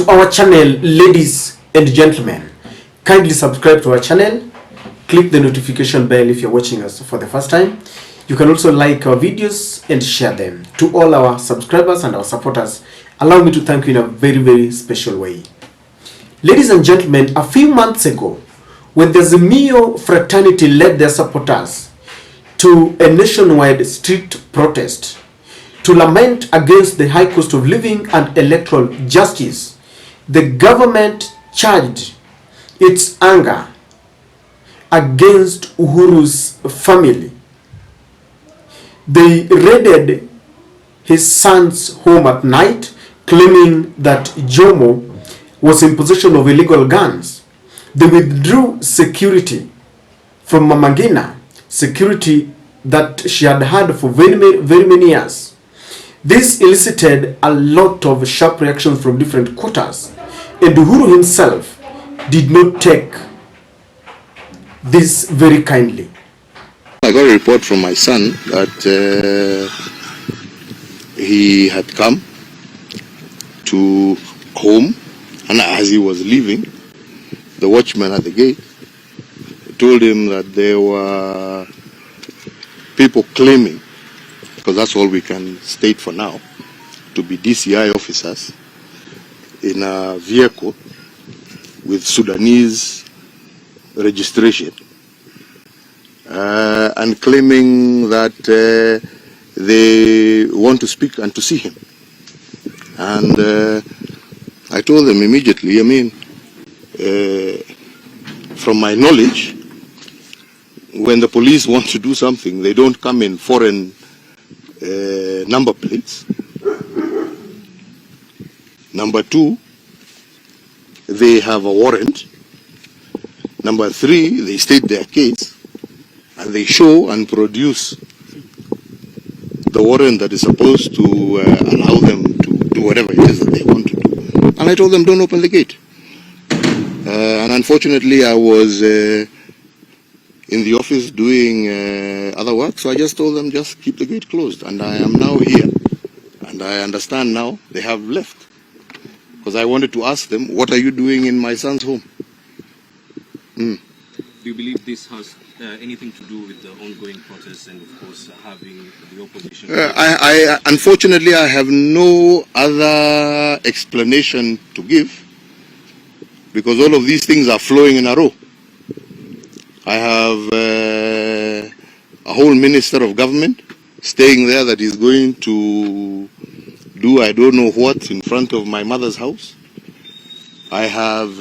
to our channel, ladies and gentlemen. Kindly subscribe to our channel, click the notification bell if you're watching us for the first time. You can also like our videos and share them. To all our subscribers and our supporters, allow me to thank you in a very, very special way. Ladies and gentlemen, a few months ago, when the Azmio fraternity led their supporters to a nationwide street protest to lament against the high cost of living and electoral justice, the government charged its anger against Uhuru's family. They raided his son's home at night, claiming that Jomo was in possession of illegal guns. They withdrew security from Mamangina, security that she had had for very many years. This elicited a lot of sharp reactions from different quarters, and Uhuru himself did not take this very kindly. I got a report from my son that he had come to home, and as he was leaving, the watchman at the gate told him that there were people claiming, because that's all we can state for now, to be DCI officers in a vehicle with Sudanese registration, and claiming that they want to speak and to see him. And I told them immediately, from my knowledge, when the police want to do something, they don't come in foreign number plates. Number two, they have a warrant. Number three, they state their case and they show and produce the warrant that is supposed to allow them to do whatever it is that they want to do. And I told them, don't open the gate. And unfortunately, I was in the office doing other work, so I just told them, just keep the gate closed. And I am now here, and I understand now they have left. Because I wanted to ask them, what are you doing in my son's home? Do you believe this has anything to do with the ongoing protests and, of course, having the opposition? Unfortunately, I have no other explanation to give, because all of these things are flowing in a row. I have a whole minister of government staying there that is going to do I don't know what in front of my mother's house. I have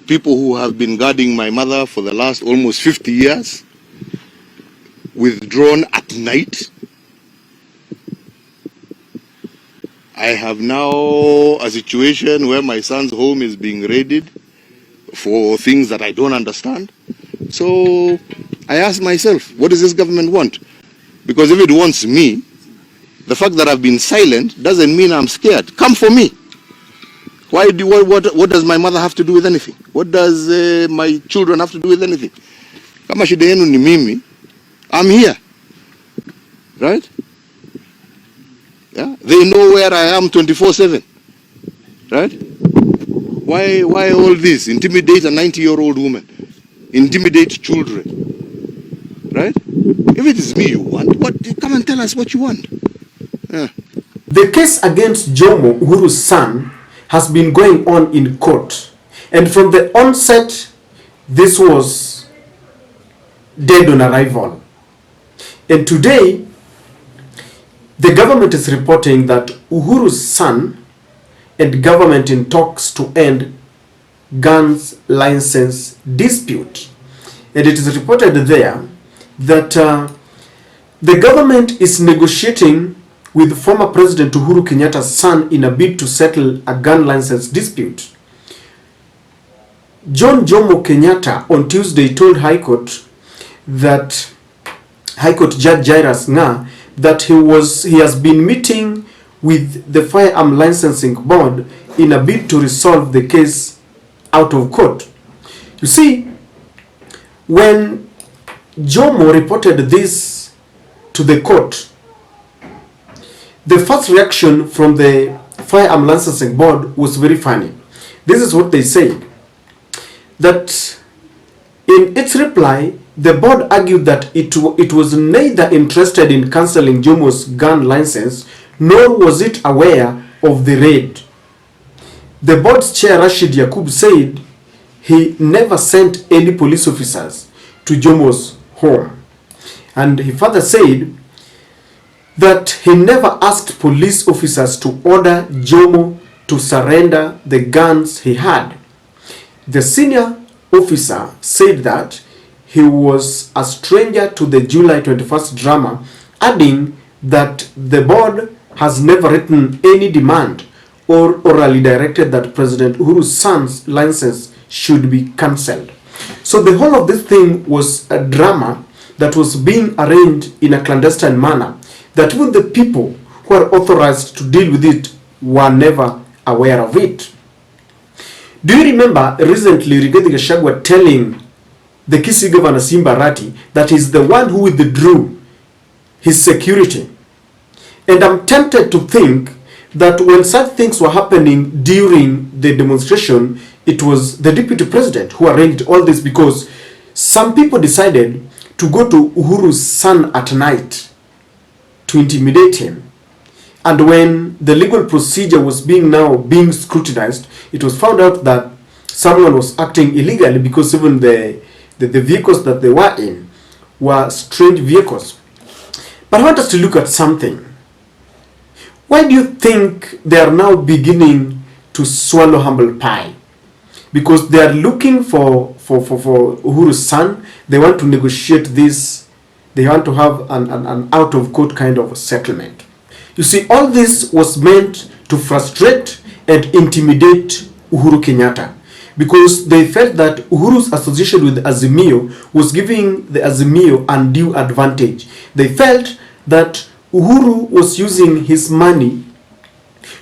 people who have been guarding my mother for the last almost 50 years, withdrawn at night. I have now a situation where my son's home is being raided for things that I don't understand. So I asked myself, what does this government want? Because if it wants me, the fact that I've been silent doesn't mean I'm scared. Come for me. What does my mother have to do with anything? What does my children have to do with anything? Kama shida yenu ni mimi, I'm here. Right? Yeah? They know where I am 24/7. Right? Why all this? Intimidate a 90-year-old woman. Intimidate children. Right? If it is me you want, come and tell us what you want. Yeah. The case against Jomo, Uhuru's son, has been going on in court. And from the onset, this was dead on arrival. And today, the government is reporting that Uhuru's son and government in talks to end guns license dispute. And it is reported there that the government is negotiating with former President Uhuru Kenyatta's son in a bid to settle a gun license dispute. John Jomo Kenyatta on Tuesday told High Court Judge Jairus Nga that he has been meeting with the Firearm Licensing Board in a bid to resolve the case out of court. You see, when Jomo reported this to the court, the first reaction from the Firearm Licensing Board was very funny. This is what they said, that in its reply, the board argued that it was neither interested in cancelling Jomo's gun license, nor was it aware of the raid. The board's chair, Rashid Yakub, said he never sent any police officers to Jomo's home. And he further said that he never asked police officers to order Jomo to surrender the guns he had. The senior officer said that he was a stranger to the July 21st drama, adding that the board has never written any demand or orally directed that President Uhuru's son's license should be cancelled. So the whole of this thing was a drama that was being arranged in a clandestine manner, that even the people who are authorized to deal with it were never aware of it. Do you remember recently Rigathi Gachagua telling the Kisii governor Simba Arati that he's the one who withdrew his security? And I'm tempted to think that when such things were happening during the demonstration, it was the deputy president who arranged all this, because some people decided to go to Uhuru's son at night to intimidate him. And when the legal procedure was being scrutinized, it was found out that someone was acting illegally, because even the vehicles that they were in were strange vehicles. But I want us to look at something. Why do you think they are now beginning to swallow humble pie? Because they are looking for Uhuru's son. They want to negotiate this. They want to have an out-of-court kind of settlement. You see, all this was meant to frustrate and intimidate Uhuru Kenyatta, because they felt that Uhuru's association with Azmio was giving the Azmio undue advantage. They felt that Uhuru was using his money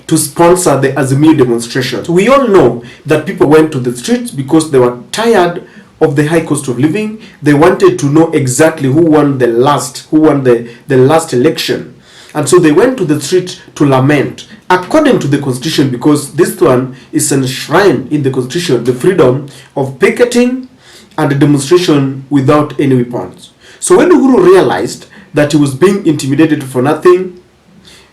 to sponsor the Azmio demonstrations. We all know that people went to the streets because they were tired of the high cost of living. They wanted to know exactly who won the last election. And so they went to the street to lament, according to the constitution, because this one is enshrined in the constitution, the freedom of picketing and demonstration without any weapons. So when Uhuru realized that he was being intimidated for nothing,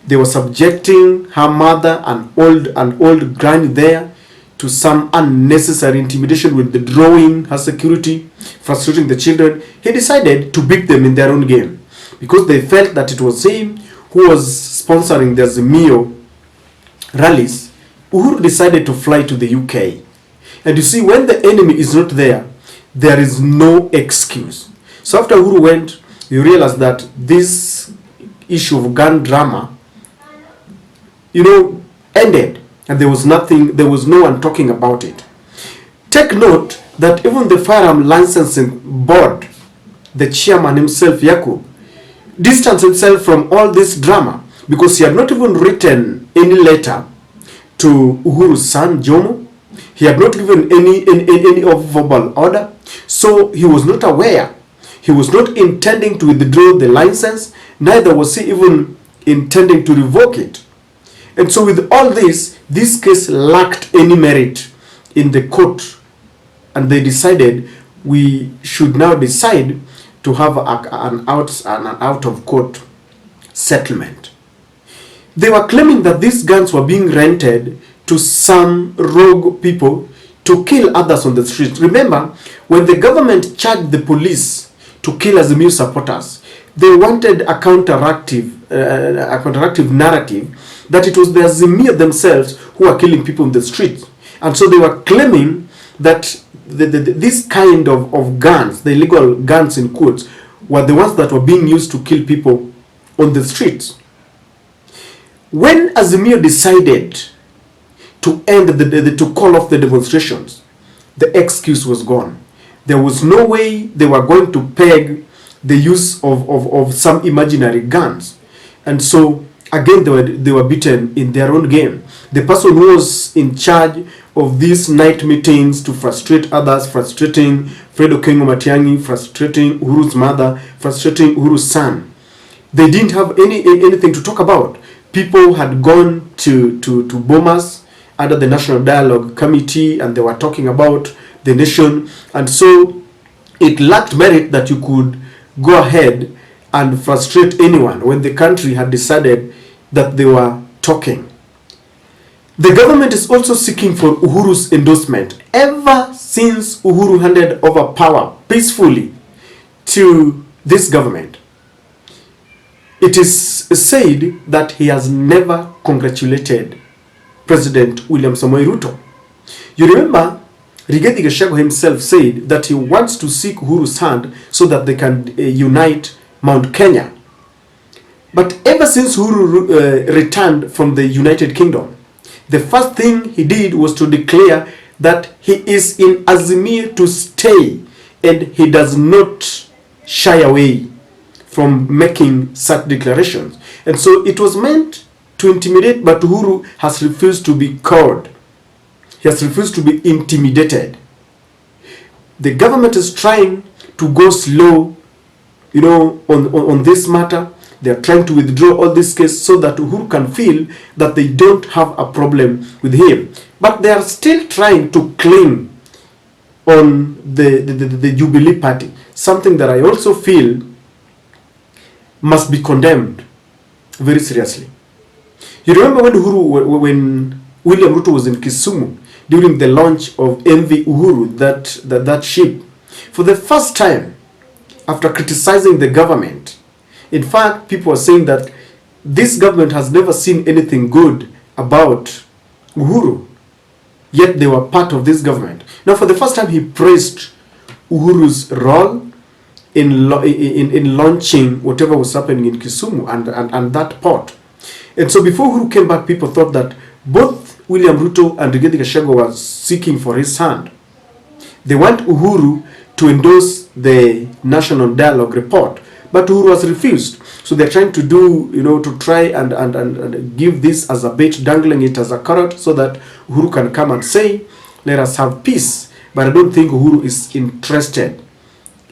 they were subjecting her mother, an old granny there, to some unnecessary intimidation, withdrawing her security, frustrating the children. He decided to beat them in their own game, because they felt that it was him who was sponsoring the Azmio rallies. Uhuru decided to fly to the UK. And you see, when the enemy is not there, there is no excuse. So after Uhuru went, you realize that this issue of gun drama, ended, and there was no one talking about it. Take note that even the Firearm Licensing Board, the chairman himself, Yakub, distanced himself from all this drama, because he had not even written any letter to Uhuru's son, Jomo. He had not given any of verbal order. So he was not aware. He was not intending to withdraw the license, neither was he even intending to revoke it. And so with all this case lacked any merit in the court, and they decided we should now decide to have an out-of-court settlement. They were claiming that these guns were being rented to some rogue people to kill others on the streets. Remember, when the government charged the police to kill Azmio supporters, they wanted a counteractive narrative that it was the Azmio themselves who were killing people in the streets. And so they were claiming that this kind of guns, the illegal guns in quotes, were the ones that were being used to kill people on the streets. When Azmio decided to to call off the demonstrations, the excuse was gone. There was no way they were going to peg the use of some imaginary guns. And so again they were beaten in their own game. The person who was in charge of these night meetings to frustrate others, frustrating Fredo Kengo Matiang'i, frustrating Uhuru's mother, frustrating Uhuru's son, they didn't have anything to talk about. people had gone to Bomas under the National Dialogue Committee, and they were talking about the nation, and so it lacked merit that you could go ahead and frustrate anyone when the country had decided that they were talking. The government is also seeking for Uhuru's endorsement. Ever since Uhuru handed over power peacefully to this government, it is said that he has never congratulated President William Samoei Ruto. You remember, Rigathi Gachagua himself said that he wants to seek Uhuru's hand so that they can unite Mount Kenya. But ever since Uhuru returned from the United Kingdom, the first thing he did was to declare that he is in Azmio to stay, and he does not shy away from making such declarations. And so it was meant to intimidate, but Uhuru has refused to be cowed. He has refused to be intimidated. The government is trying to go slow, on this matter. They are trying to withdraw all this case so that Uhuru can feel that they don't have a problem with him. But they are still trying to cling on the Jubilee Party, something that I also feel must be condemned very seriously. You remember when William Ruto was in Kisumu during the launch of MV Uhuru, that ship, for the first time after criticizing the government. In fact, people are saying that this government has never seen anything good about Uhuru, yet they were part of this government. Now, for the first time, he praised Uhuru's role in launching whatever was happening in Kisumu and that port. And so before Uhuru came back, people thought that both William Ruto and Rigathi Gachagua were seeking for his hand. They want Uhuru to endorse the National Dialogue report, but Uhuru has refused. So they're trying to to try and give this as a bait, dangling it as a carrot, so that Uhuru can come and say, let us have peace. But I don't think Uhuru is interested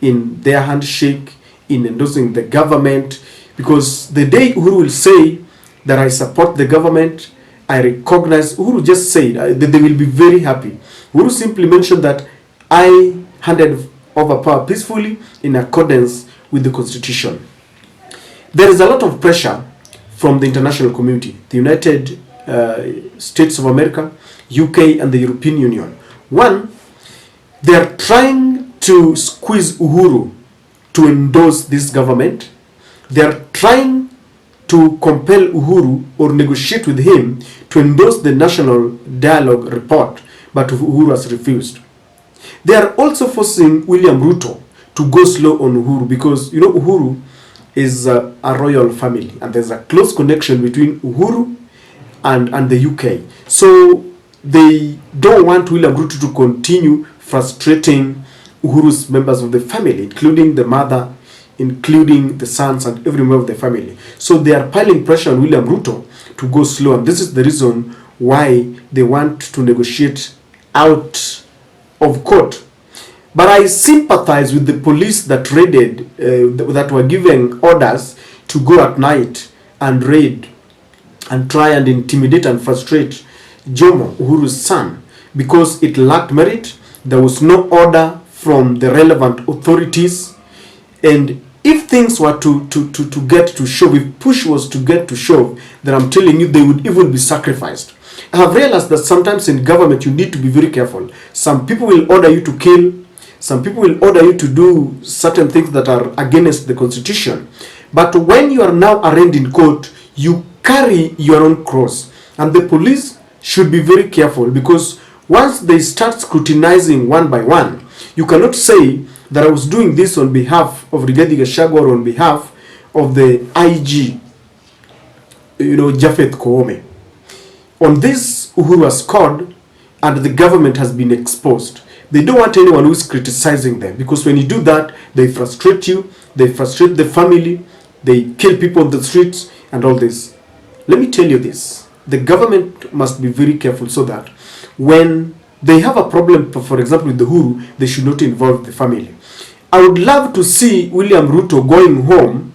in their handshake, in endorsing the government, because the day Uhuru will say that I support the government, I recognize, Uhuru just said that they will be very happy. Uhuru simply mentioned that I handed over power peacefully in accordance with the constitution. There is a lot of pressure from the international community, the United States of America, UK, and the European Union. One, they are trying to squeeze Uhuru to endorse this government. They are trying to compel Uhuru or negotiate with him to endorse the National Dialogue report, but Uhuru has refused. They are also forcing William Ruto to go slow on Uhuru, because Uhuru is a royal family, and there's a close connection between Uhuru and the UK. So they don't want William Ruto to continue frustrating Uhuru's members of the family, including the mother, including the sons, and every member of the family. So they are piling pressure on William Ruto to go slow, and this is the reason why they want to negotiate out of court. But I sympathize with the police that raided, that were given orders to go at night and raid and try and intimidate and frustrate Jomo, Uhuru's son, because it lacked merit. There was no order from the relevant authorities, and if things were to get to shove, if push was to get to shove, then I'm telling you, they would even be sacrificed. I have realized that sometimes in government you need to be very careful. Some people will order you to kill, some people will order you to do certain things that are against the constitution. But when you are now arraigned in court, you carry your own cross. And the police should be very careful, because once they start scrutinizing one by one, you cannot say that I was doing this on behalf of Rigathi Gachagua or on behalf of the IG, Japhet Koome. On this, Uhuru has scored, and the government has been exposed. They don't want anyone who is criticizing them, because when you do that, they frustrate you, they frustrate the family, they kill people on the streets, and all this. Let me tell you this. The government must be very careful, so that when they have a problem, for example, with the Uhuru, they should not involve the family. I would love to see William Ruto going home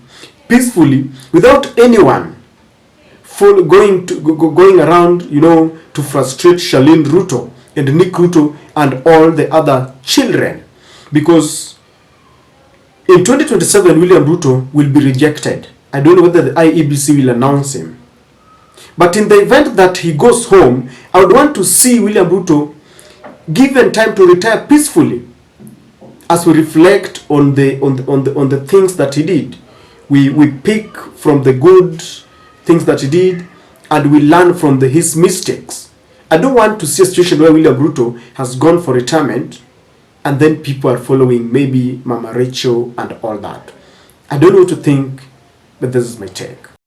peacefully without anyone going around, you know, to frustrate Charlene Ruto and Nick Ruto and all the other children, because in 2027 William Ruto will be rejected. I don't know whether the IEBC will announce him, but in the event that he goes home, I would want to see William Ruto given time to retire peacefully. As we reflect on the things that he did, we pick from the good things that he did, and we learn from his mistakes. I don't want to see a situation where William Ruto has gone for retirement and then people are following maybe Mama Rachel and all that. I don't know what to think, but this is my take.